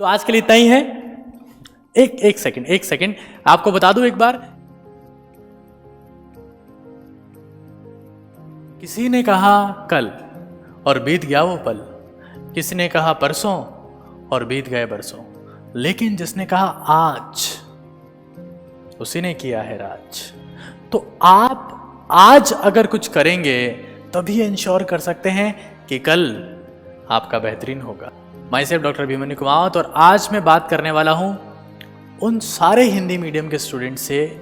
तो आज के लिए इतना ही है। एक सेकंड आपको बता दूं एक बार, किसी ने कहा कल और बीत गया वो पल, किसी ने कहा परसों और बीत गए बरसों, लेकिन जिसने कहा आज उसी ने किया है राज। तो आप आज अगर कुछ करेंगे तभी इंश्योर कर सकते हैं कि कल आपका बेहतरीन होगा। My self doctor Abhimanyu Kumawat, और आज मैं बात करने वाला हूं उन सारे हिंदी मीडियम के स्टूडेंट से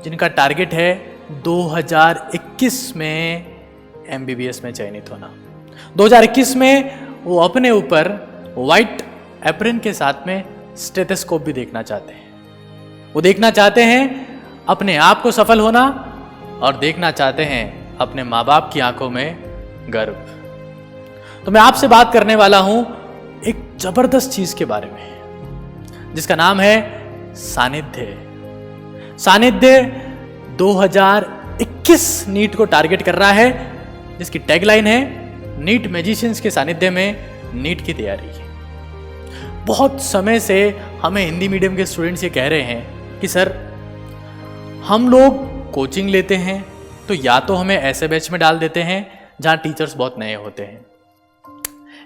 जिनका टारगेट है 2021 में MBBS में चयनित होना। 2021 में वो अपने ऊपर व्हाइट एप्रन के साथ में स्टेथोस्कोप भी देखना चाहते हैं। वो देखना चाहते हैं अपने आप को सफल होना और देखना चाहते हैं अपने माँ बाप की आंखों में गर्व। तो मैं आपसे बात करने वाला हूं एक जबरदस्त चीज के बारे में जिसका नाम है सानिध्य। सानिध्य 2021 नीट को टारगेट कर रहा है, जिसकी टैगलाइन है नीट मैजिशियंस के सानिध्य में नीट की तैयारी। बहुत समय से हमें हिंदी मीडियम के स्टूडेंट्स ये कह रहे हैं कि सर हम लोग कोचिंग लेते हैं तो या तो हमें ऐसे बैच में डाल देते हैं जहां टीचर्स बहुत नए होते हैं,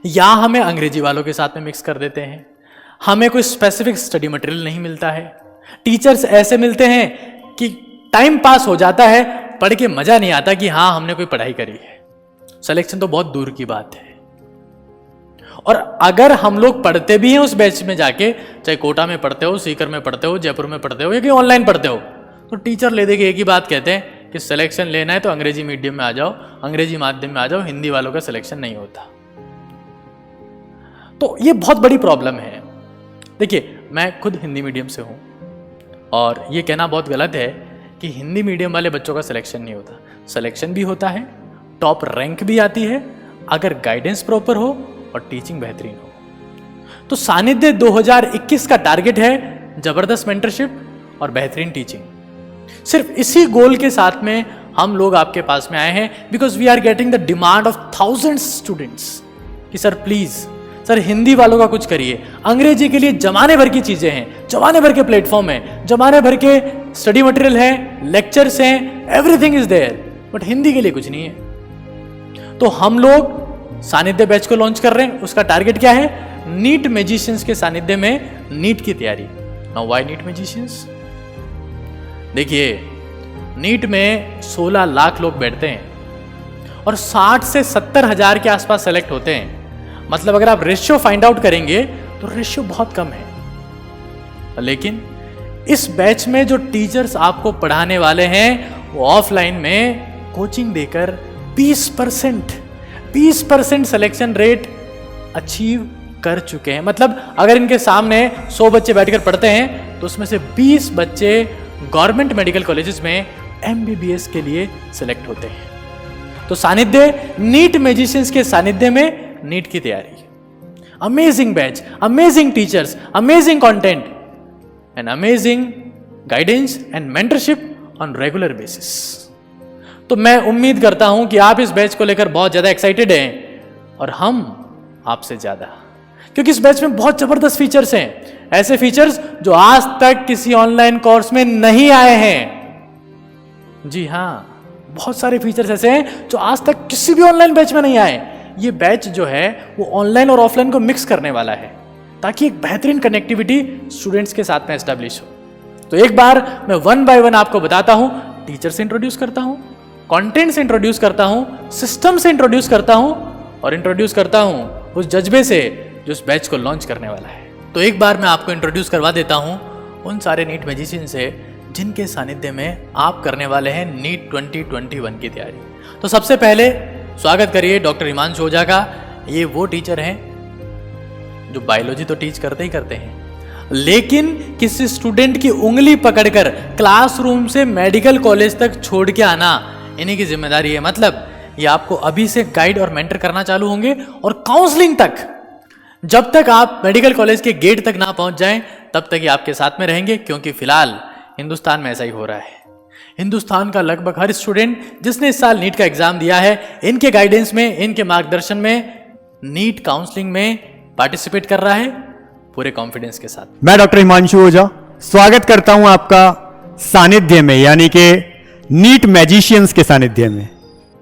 या हमें अंग्रेजी वालों के साथ में मिक्स कर देते हैं, हमें कोई स्पेसिफिक स्टडी मटेरियल नहीं मिलता है, टीचर्स ऐसे मिलते हैं कि टाइम पास हो जाता है, पढ़ के मजा नहीं आता कि हाँ हमने कोई पढ़ाई करी है। सिलेक्शन तो बहुत दूर की बात है। और अगर हम लोग पढ़ते भी हैं उस बैच में जाके, चाहे कोटा में पढ़ते हो, सीकर में पढ़ते हो, जयपुर में पढ़ते हो या कि ऑनलाइन पढ़ते हो, तो टीचर ले दे के एक ही बात कहते हैं कि सिलेक्शन लेना है तो अंग्रेजी मीडियम में आ जाओ, अंग्रेजी माध्यम में आ जाओ, हिंदी वालों का सिलेक्शन नहीं होता। तो ये बहुत बड़ी प्रॉब्लम है। देखिए, मैं खुद हिंदी मीडियम से हूं और ये कहना बहुत गलत है कि हिंदी मीडियम वाले बच्चों का सिलेक्शन नहीं होता। सिलेक्शन भी होता है, टॉप रैंक भी आती है अगर गाइडेंस प्रॉपर हो और टीचिंग बेहतरीन हो। तो सानिध्य 2021 का टारगेट है जबरदस्त मेंटरशिप और बेहतरीन टीचिंग। सिर्फ इसी गोल के साथ में हम लोग आपके पास में आए हैं, because we are getting the demand of thousands students कि सर प्लीज सर हिंदी वालों का कुछ करिए। अंग्रेजी के लिए जमाने भर की चीजें हैं, जमाने भर के प्लेटफॉर्म हैं, जमाने भर के स्टडी मटेरियल है, लेक्चर्स हैं, everything is there, but Hindi के लिए कुछ नहीं है। तो हम लोग सानिध्य बैच को लॉन्च कर रहे हैं। उसका टारगेट क्या है? नीट मैजिशियंस के सानिध्य में नीट की तैयारी। Now why NEET magicians? देखिए, नीट में 16 लाख लोग बैठते हैं और 60 से 70 हजार के आसपास सेलेक्ट होते हैं। मतलब अगर आप रेशियो फाइंड आउट करेंगे तो रेशियो बहुत कम है। लेकिन इस बैच में जो टीचर्स आपको पढ़ाने वाले हैं वो ऑफलाइन में कोचिंग देकर 20% सिलेक्शन रेट अचीव कर चुके हैं। मतलब अगर इनके सामने 100 बच्चे बैठकर पढ़ते हैं तो उसमें से 20 बच्चे गवर्नमेंट मेडिकल कॉलेजेस में MBBS के लिए सिलेक्ट होते हैं। तो सानिध्य नीट मैजिशियंस के सानिध्य में नीट की तैयारी। Amazing batch, amazing teachers, amazing content and amazing guidance and mentorship on regular basis. तो मैं उम्मीद करता हूं कि आप इस बैच को लेकर बहुत ज्यादा एक्साइटेड हैं और हम आपसे ज्यादा, क्योंकि इस बैच में बहुत जबरदस्त फीचर्स हैं, ऐसे फीचर्स जो आज तक किसी ऑनलाइन कोर्स में नहीं आए हैं। जी हां, बहुत सारे फीचर्स ऐसे हैं जो आज तक किसी भी ऑनलाइन बैच में नहीं आए। ये बैच जो है वो ऑनलाइन और ऑफलाइन को मिक्स करने वाला है ताकि एक बेहतरीन कनेक्टिविटी स्टूडेंट्स के साथ में एस्टेब्लिश हो। तो एक बार मैं 1 बाय 1 आपको बताता हूं, टीचर से इंट्रोड्यूस करता हूं, कंटेंट से इंट्रोड्यूस करता हूं, सिस्टम से इंट्रोड्यूस करता हूं और इंट्रोड्यूस करता हूं उस जज्बे से जो उस बैच को लॉन्च करने वाला है। तो एक बार मैं आपको इंट्रोड्यूस करवा देता हूं उन सारे नीट मैजिशियन से जिनके सानिध्य में आप करने वाले हैं नीट 2021 की तैयारी। तो सबसे पहले स्वागत करिए डॉक्टर हिमांशु ओझा का। ये वो टीचर हैं जो बायोलॉजी तो टीच करते ही करते हैं, लेकिन किसी स्टूडेंट की उंगली पकड़कर क्लासरूम से मेडिकल कॉलेज तक छोड़ के आना इन्हीं की जिम्मेदारी है। मतलब ये आपको अभी से गाइड और मेंटर करना चालू होंगे और काउंसलिंग तक, जब तक आप मेडिकल कॉलेज के गेट तक ना पहुंच जाएं तब तक ये आपके साथ में रहेंगे, क्योंकि फिलहाल हिंदुस्तान में ऐसा ही हो रहा है। हिंदुस्तान का लगभग हर स्टूडेंट जिसने इस साल नीट का एग्जाम दिया है, इनके गाइडेंस में, इनके मार्गदर्शन में नीट काउंसलिंग में पार्टिसिपेट कर रहा है पूरे कॉन्फिडेंस के साथ। मैं डॉक्टर हिमांशु ओझा स्वागत करता हूं आपका सानिध्य में, यानी कि नीट मैजिशियंस के सानिध्य में।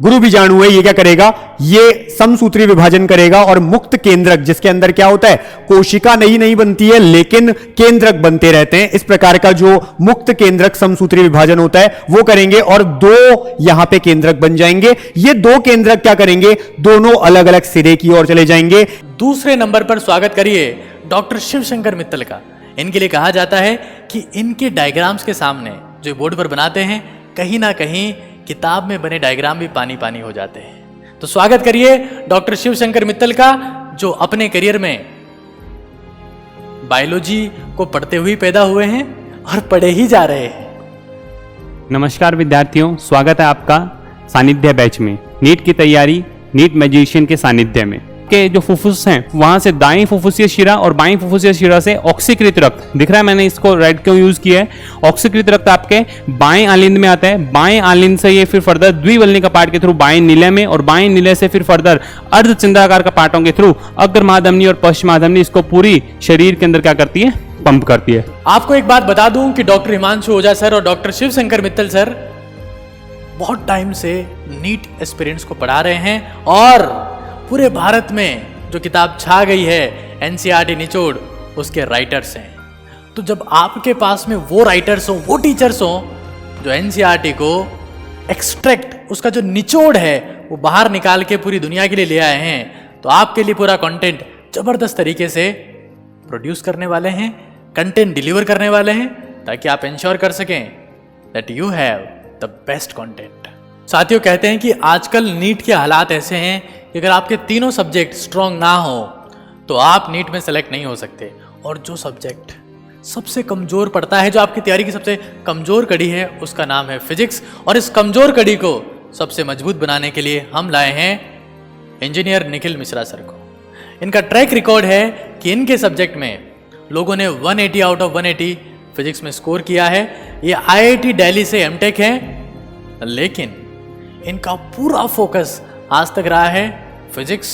गुरु बीजाणु है, ये क्या करेगा, ये समसूत्री विभाजन करेगा और मुक्त केंद्रक, जिसके अंदर क्या होता है, कोशिका नहीं बनती है लेकिन केंद्रक बनते रहते हैं, इस प्रकार का जो मुक्त केंद्रक समसूत्री विभाजन होता है वो करेंगे और दो यहां पे केंद्रक बन जाएंगे। ये दो केंद्रक क्या करेंगे, दोनों अलग अलग सिरे की ओर चले जाएंगे। दूसरे नंबर पर स्वागत करिए डॉक्टर शिवशंकर मित्तल का। इनके लिए कहा जाता है कि इनके डायग्राम्स के सामने जो बोर्ड पर बनाते हैं, कहीं ना कहीं किताब में बने डायग्राम भी पानी पानी हो जाते हैं। तो स्वागत करिए डॉक्टर शिवशंकर मित्तल का, जो अपने करियर में बायोलॉजी को पढ़ते हुए पैदा हुए हैं और पढ़े ही जा रहे हैं। नमस्कार विद्यार्थियों, स्वागत है आपका सानिध्य बैच में। नीट की तैयारी, नीट मैजिशियन के सानिध्य में के जो फुफ्फुस हैं वहां से दाईं फुफ्फुसीय शिरा और बाईं फुफ्फुसीय शिरा से ऑक्सीकृत रक्त दिख रहा है। मैंने इसको रेड क्यों यूज किया है, ऑक्सीकृत रक्त आपके बाएं आलिंद में आता है। बाएं आलिंद से ये फिर फर्दर द्विवल्निका पार्ट के थ्रू बाएं नीले में, और बाएं नीले से फिर फर्दर अर्धचंद्राकार का पार्टों के थ्रू अग्र महाधमनी और पश्चिम महाधमनी इसको पूरी शरीर के अंदर क्या करती है, पंप करती है। आपको एक बात बता दूं कि डॉक्टर हिमांशु ओझा सर और डॉक्टर शिवशंकर मित्तल सर बहुत टाइम से नीट एस्पिरेंट्स को पढ़ा रहे हैं और पूरे भारत में जो किताब छा गई है एनसीईआरटी निचोड़, उसके राइटर्स हैं। तो जब आपके पास में वो राइटर्स हो, वो टीचर्स हो जो एनसीईआरटी को एक्सट्रैक्ट, उसका जो निचोड़ है वो बाहर निकाल के पूरी दुनिया के लिए ले आए हैं, तो आपके लिए पूरा कंटेंट जबरदस्त तरीके से प्रोड्यूस करने वाले हैं, कंटेंट डिलीवर करने वाले हैं, ताकि आप इंश्योर कर सकें that you have the best content. साथियों, कहते हैं कि आजकल नीट के हालात ऐसे हैं कि अगर आपके तीनों सब्जेक्ट स्ट्रांग ना हो तो आप नीट में सेलेक्ट नहीं हो सकते। और जो सब्जेक्ट सबसे कमजोर पड़ता है, जो आपकी तैयारी की सबसे कमजोर कड़ी है, उसका नाम है फिजिक्स। और इस कमजोर कड़ी को सबसे मजबूत बनाने के लिए हम लाए हैं इंजीनियर निखिल मिश्रा सर को। इनका ट्रैक रिकॉर्ड है कि इनके सब्जेक्ट में लोगों ने 180 आउट ऑफ 180 फिजिक्स में स्कोर किया है। ये IIT दिल्ली से एमटेक है, लेकिन इनका पूरा फोकस आज तक रहा है फिजिक्स,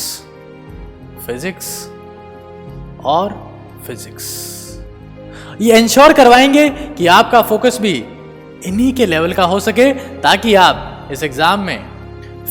फिजिक्स और फिजिक्स। ये इंश्योर करवाएंगे कि आपका फोकस भी इन्हीं के लेवल का हो सके, ताकि आप इस एग्जाम में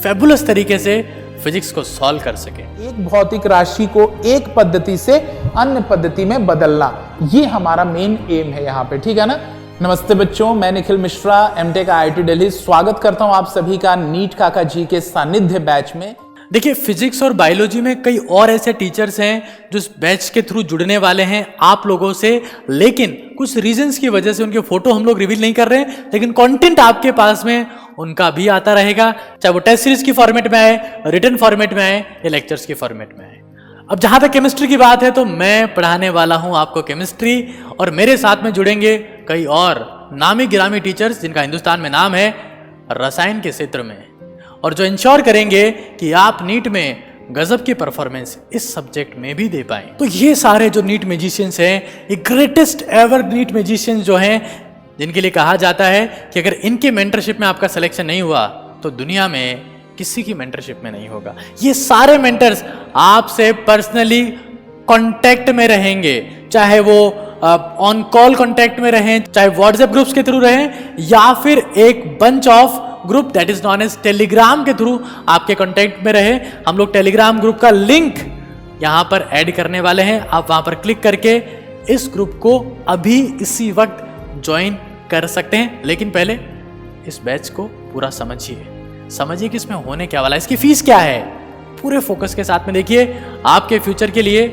फैबुलस तरीके से फिजिक्स को सॉल्व कर सके। एक भौतिक राशि को एक पद्धति से अन्य पद्धति में बदलना, ये हमारा मेन एम है यहाँ पे, ठीक है ना। नमस्ते बच्चों, मैं निखिल मिश्रा, एमटेक IIT दिल्ली, स्वागत करता हूं आप सभी का नीट काका जी के सानिध्य बैच में। देखिए, फिजिक्स और बायोलॉजी में कई और ऐसे टीचर्स हैं जो इस बैच के थ्रू जुड़ने वाले हैं आप लोगों से, लेकिन कुछ रीजंस की वजह से उनके फोटो हम लोग रिवील नहीं कर रहे हैं, लेकिन कंटेंट आपके पास में उनका भी आता रहेगा, चाहे वो टेस्ट सीरीज की फॉर्मेट में आए, रिटन फॉर्मेट में आए या लेक्चर्स की फॉर्मेट में आए। अब जहां तक केमिस्ट्री की बात है, तो मैं पढ़ाने वाला हूं आपको केमिस्ट्री, और मेरे साथ में जुड़ेंगे कई और नामी गिरामी टीचर्स जिनका हिंदुस्तान में नाम है रसायन के क्षेत्र में, और जो इंश्योर करेंगे कि आप नीट में गजब की परफॉर्मेंस इस सब्जेक्ट में भी दे पाएं। तो ये सारे जो नीट मैजिशियंस हैं, ये ग्रेटेस्ट एवर नीट मैजिशियंस जो हैं, जिनके लिए कहा जाता है कि अगर इनके मेंटरशिप में आपका सिलेक्शन नहीं हुआ तो दुनिया में किसी की मेंटरशिप में नहीं होगा। ये सारे मेंटर्स आपसे पर्सनली कांटेक्ट में रहेंगे, चाहे वो ऑन कॉल कांटेक्ट में रहें, चाहे व्हाट्सएप ग्रुप्स के थ्रू रहें, या फिर एक bunch of group that is known as Telegram के थ्रू आपके कांटेक्ट में रहे। हम लोग टेलीग्राम ग्रुप का लिंक यहां पर ऐड करने वाले हैं, आप वहां पर क्लिक करके इस ग्रुप को अभी इसी वक्त ज्वाइन कर सकते हैं। लेकिन पहले इस बैच को पूरा समझिए कि इसमें होने क्या वाला है, इसकी फीस क्या है, पूरे फोकस के साथ में देखिए। आपके फ्यूचर के लिए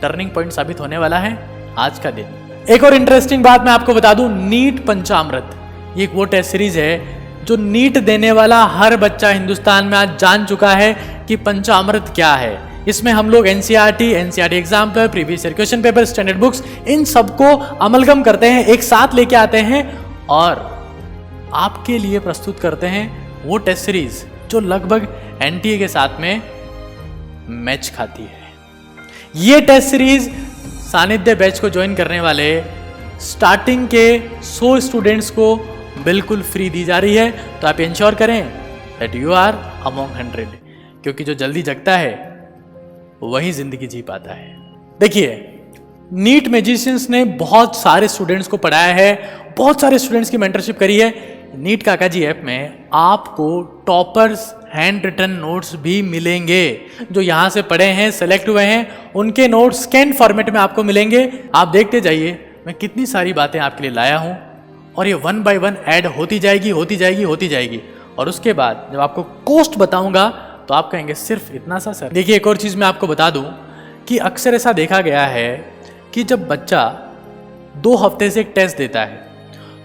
टर्निंग पॉइंट साबित होने वाला है आज का दिन। एक और इंटरेस्टिंग बात मैं आपको बता दूं, नीट पंचामृत, ये एक वो टेस्ट सीरीज है जो नीट देने वाला हर बच्चा हिंदुस्तान में आज जान चुका है कि पंचामृत क्या है। इसमें हम लोग NCERT example, previous year question paper, standard books, इन सबको अमलगम करते हैं, एक साथ लेके आते हैं और आपके लिए प्रस्तुत करते हैं वो टेस्ट सीरीज जो लगभग एनटीए के साथ में मैच खाती है। ये टेस्ट सीरीज सानिध्य बैच को ज्वाइन करने वाले स्टार्टिंग के 100 स्टूडेंट्स को बिल्कुल फ्री दी जा रही है। तो आप इंश्योर करें दैट यू आर अमॉन्ग 100, क्योंकि जो जल्दी जगता है वही जिंदगी जी पाता है। देखिए, नीट मैजिशियंस ने बहुत सारे स्टूडेंट्स को पढ़ाया है, बहुत सारे स्टूडेंट्स की मेंटरशिप करी है। नीट काका जी ऐप में आपको टॉपर्स हैंड रिटन नोट्स भी मिलेंगे। जो यहाँ से पढ़े हैं, सेलेक्ट हुए हैं, उनके नोट्स स्कैन फॉर्मेट में आपको मिलेंगे। आप देखते जाइए, मैं कितनी सारी बातें आपके लिए लाया हूँ और ये 1 by 1 ऐड होती जाएगी, होती जाएगी, होती जाएगी। और उसके बाद जब आपको कोस्ट बताऊंगा तो आप कहेंगे सिर्फ इतना सा सर। देखिए, एक और चीज़ मैं आपको बता दूं कि अक्सर ऐसा देखा गया है कि जब बच्चा 2 हफ्ते से एक टेस्ट देता है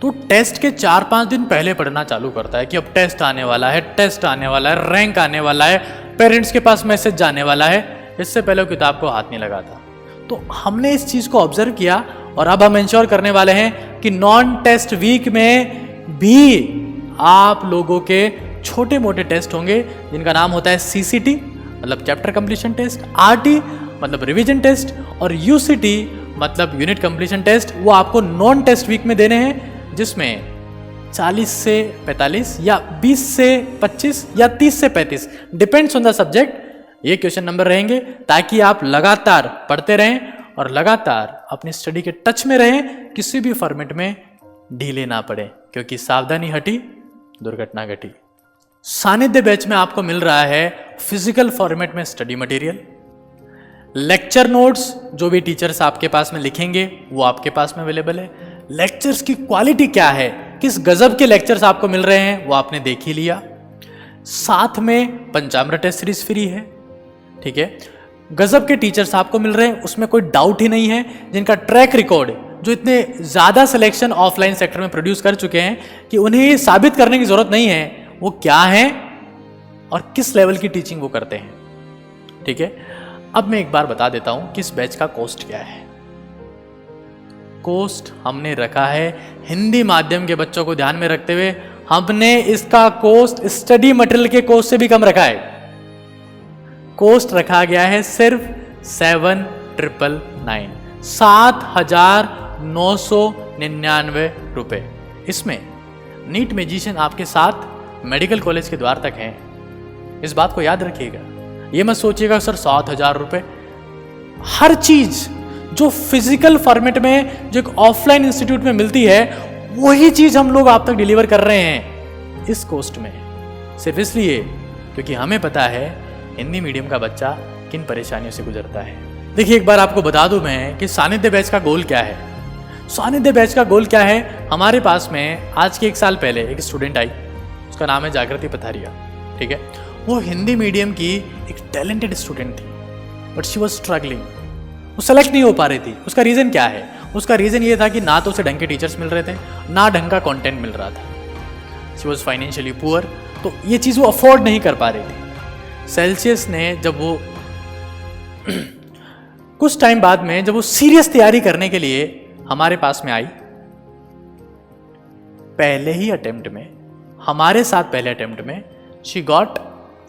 तो टेस्ट के 4-5 दिन पहले पढ़ना चालू करता है कि अब टेस्ट आने वाला है, टेस्ट आने वाला है, रैंक आने वाला है, पेरेंट्स के पास मैसेज जाने वाला है। इससे पहले वो किताब को हाथ नहीं लगाता। तो हमने इस चीज़ को ऑब्जर्व किया और अब हम इंश्योर करने वाले हैं कि नॉन टेस्ट वीक में भी आप लोगों के छोटे मोटे टेस्ट होंगे जिनका नाम होता है CCT मतलब चैप्टर कंप्लीशन टेस्ट, RT मतलब रिवीजन टेस्ट और UCT मतलब यूनिट कंप्लीशन टेस्ट। वो आपको नॉन टेस्ट वीक में देने हैं, जिसमें 40 से 45 या 20 से 25 या 30 से 35 डिपेंड्स ऑन द सब्जेक्ट ये क्वेश्चन नंबर रहेंगे, ताकि आप लगातार पढ़ते रहें और लगातार अपनी स्टडी के टच में रहें, किसी भी फॉर्मेट में ढीले ना पड़े, क्योंकि सावधानी हटी दुर्घटना घटी। सानिध्य बैच में आपको मिल रहा है फिजिकल फॉर्मेट में स्टडी मटेरियल, लेक्चर नोट्स जो भी टीचर्स आपके पास में लिखेंगे वो आपके पास में अवेलेबल है। लेक्चर्स की क्वालिटी क्या है, किस गजब के लेक्चर्स आपको मिल रहे हैं वो आपने देख ही लिया। साथ में पंचामृत टेस्ट सीरीज फ्री है, ठीक है। गजब के टीचर्स आपको मिल रहे हैं, उसमें कोई डाउट ही नहीं है, जिनका ट्रैक रिकॉर्ड जो इतने ज़्यादा सिलेक्शन ऑफलाइन सेक्टर में प्रोड्यूस कर चुके हैं कि उन्हें ये साबित करने की ज़रूरत नहीं है वो क्या है और किस लेवल की टीचिंग वो करते हैं, ठीक है। अब मैं एक बार बता देता हूं कि इस बैच का कॉस्ट क्या है। कॉस्ट हमने रखा है हिंदी माध्यम के बच्चों को ध्यान में रखते हुए, हमने इसका कॉस्ट स्टडी मटेरियल के कॉस्ट से भी कम रखा है। कॉस्ट रखा गया है सिर्फ 7,999 7,999 रुपए। इसमें नीट मैजिशियन आपके साथ मेडिकल कॉलेज के द्वार तक हैं, इस बात को याद रखिएगा। ये मत सोचिएगा सर 7,000 रुपए। हर चीज जो फिजिकल फॉर्मेट में, जो एक ऑफलाइन इंस्टीट्यूट में मिलती है, वही चीज हम लोग आप तक डिलीवर कर रहे हैं इस कॉस्ट में, सिर्फ इसलिए क्योंकि हमें पता है हिंदी मीडियम का बच्चा किन परेशानियों से गुजरता है। देखिए, एक बार आपको बता दूं मैं कि सानिध्य बैच का गोल क्या है। सानिध्य बैच का गोल क्या है, हमारे पास में आज के 1 साल पहले एक स्टूडेंट आई, उसका नाम है जागृति पथारिया, ठीक है। वो हिंदी मीडियम की एक टैलेंटेड स्टूडेंट थी, बट शी वॉज स्ट्रगलिंग, वो सेलेक्ट नहीं हो पा रही थी। उसका रीज़न क्या है? उसका रीज़न ये था कि ना तो उसे ढंग के टीचर्स मिल रहे थे, ना ढंग का कंटेंट मिल रहा था। शी वॉज फाइनेंशियली पुअर, तो ये चीज़ वो अफोर्ड नहीं कर पा रही थी। सेल्सियस ने जब वो कुछ टाइम बाद में जब वो सीरियस तैयारी करने के लिए हमारे पास में आई, पहले ही अटेम्प्ट में, हमारे साथ पहले अटेम्प्ट में she got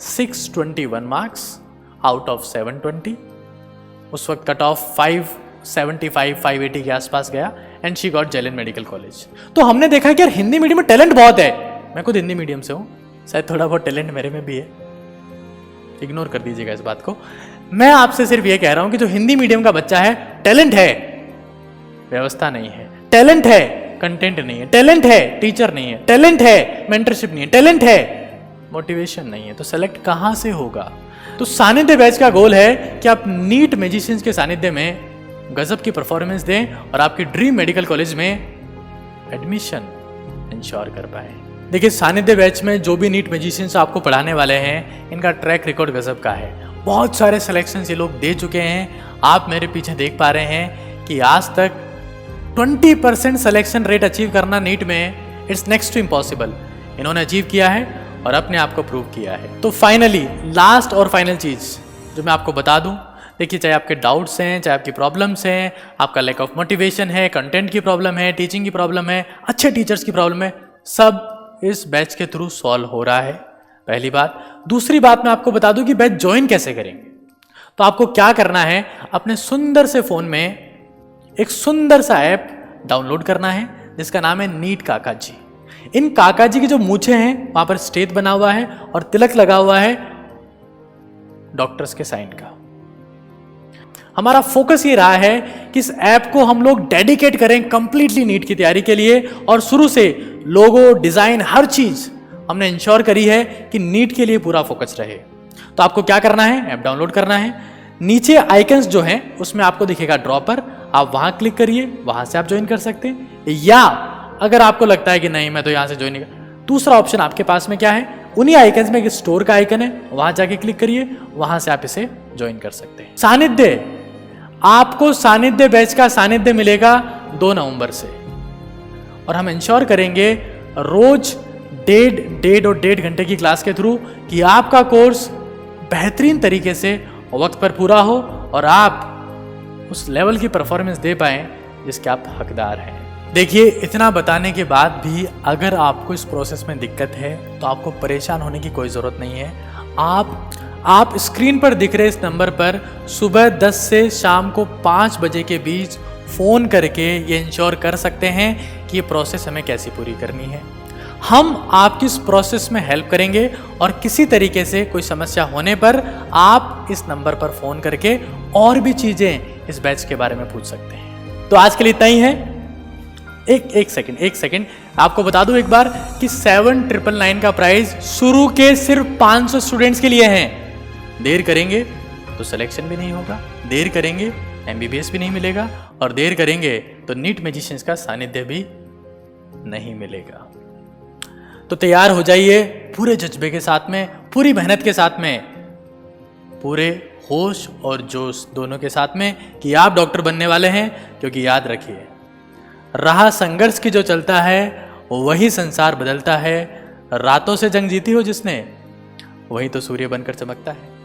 621 marks out of 720। उस वक्त कट ऑफ 575-580 के आसपास गया and she got JLN medical college. तो हमने देखा कि यार हिंदी मीडियम में टैलेंट बहुत है। मैं खुद हिंदी मीडियम से हूँ, शायद थोड़ा बहुत टैलेंट मेरे में भी है, इग्नोर कर दीजिएगा इस बात को। मैं आपसे सिर्फ ये कह रहा हूं कि जो हिंदी मीडियम का बच्चा है, टैलेंट है, व्यवस्था नहीं है, टैलेंट है, कंटेंट नहीं है, टैलेंट है, टीचर नहीं है, टैलेंट है, मेंटरशिप नहीं है, टैलेंट है, मोटिवेशन नहीं है, तो सेलेक्ट कहां से होगा? तो सानिध्य बैच का गोल है कि आप नीट मैजिशियंस के सानिध्य में गजब की परफॉर्मेंस दें और आपकी ड्रीम मेडिकल कॉलेज में एडमिशन इंश्योर कर पाए। देखिए, सानिध्य बैच में जो भी नीट मैजिशियंस आपको पढ़ाने वाले हैं, इनका ट्रैक रिकॉर्ड गजब का है। बहुत सारे सिलेक्शंस ये लोग दे चुके हैं। आप मेरे पीछे देख पा रहे हैं कि आज तक 20% सिलेक्शन रेट अचीव करना नीट में इट्स नेक्स्ट टू इम्पॉसिबल। इन्होंने अचीव किया है और अपने आप को प्रूव किया है। तो फाइनली लास्ट और फाइनल चीज़ जो मैं आपको बता दूं, देखिए, चाहे आपके डाउट्स हैं, चाहे आपकी प्रॉब्लम्स हैं, आपका लैक ऑफ मोटिवेशन है, कंटेंट की प्रॉब्लम है, टीचिंग की प्रॉब्लम है, अच्छे टीचर्स की प्रॉब्लम है, सब इस बैच के थ्रू सॉल्व हो रहा है। पहली बात। दूसरी बात मैं आपको बता दूं कि बैच ज्वाइन कैसे करेंगे। तो आपको क्या करना है, अपने सुंदर से फोन में एक सुंदर सा ऐप डाउनलोड करना है जिसका नाम है नीट काका जी। इन काका जी की जो मूछें हैं वहां पर स्टेज बना हुआ है और तिलक लगा हुआ है डॉक्टर्स के साइन का। हमारा फोकस ये रहा है कि इस ऐप को हम लोग डेडिकेट करें कंप्लीटली नीट की तैयारी के लिए, और शुरू से लोगो, डिजाइन, हर चीज हमने इंश्योर करी है कि नीट के लिए पूरा फोकस रहे। तो आपको क्या करना है, ऐप डाउनलोड करना है। नीचे आइकन्स जो हैं उसमें आपको दिखेगा ड्रॉपर, आप वहां क्लिक करिए, वहां से आप ज्वाइन कर सकते हैं। या अगर आपको लगता है कि नहीं मैं तो यहां से ज्वाइन नहीं कर, दूसरा ऑप्शन आपके पास में क्या है, उन्हीं आइकन्स में एक स्टोर का आइकन है, वहां जाके क्लिक करिए, वहां से आप इसे ज्वाइन कर सकते हैं। सानिध्य, आपको सानिध्य बैच का सानिध्य मिलेगा 2 नवंबर से, और हम इंश्योर करेंगे रोज 1.5 घंटे की क्लास के थ्रू कि आपका कोर्स बेहतरीन तरीके से वक्त पर पूरा हो और आप उस लेवल की परफॉर्मेंस दे पाएं जिसके आप हकदार हैं। देखिए, इतना बताने के बाद भी अगर आपको इस प्रोसेस में दिक्कत है तो आपको परेशान होने की कोई ज़रूरत नहीं है। आप स्क्रीन पर दिख रहे इस नंबर पर सुबह 10 से शाम को 5 बजे के बीच फ़ोन करके ये इंश्योर कर सकते हैं कि ये प्रोसेस हमें कैसी पूरी करनी है। हम आपकी इस प्रोसेस में हेल्प करेंगे, और किसी तरीके से कोई समस्या होने पर आप इस नंबर पर फ़ोन करके और भी चीज़ें इस बैच के बारे में पूछ सकते हैं। तो आज के लिए इतना ही है। एक सेकंड आपको बता दूं एक बार कि 7999 का प्राइस शुरू के सिर्फ 500 स्टूडेंट्स के लिए है। देर करेंगे तो सिलेक्शन भी नहीं होगा, देर करेंगे MBBS भी नहीं मिलेगा, और देर करेंगे तो नीट मैजिशियंस का सानिध्य भी नहीं मिलेगा। तो तैयार हो जाइए पूरे जज्बे के साथ में, पूरी मेहनत के साथ में, पूरे होश और जोश दोनों के साथ में कि आप डॉक्टर बनने वाले हैं। क्योंकि याद रखिए, राह संघर्ष की जो चलता है वही संसार बदलता है। रातों से जंग जीती हो जिसने, वही तो सूर्य बनकर चमकता है।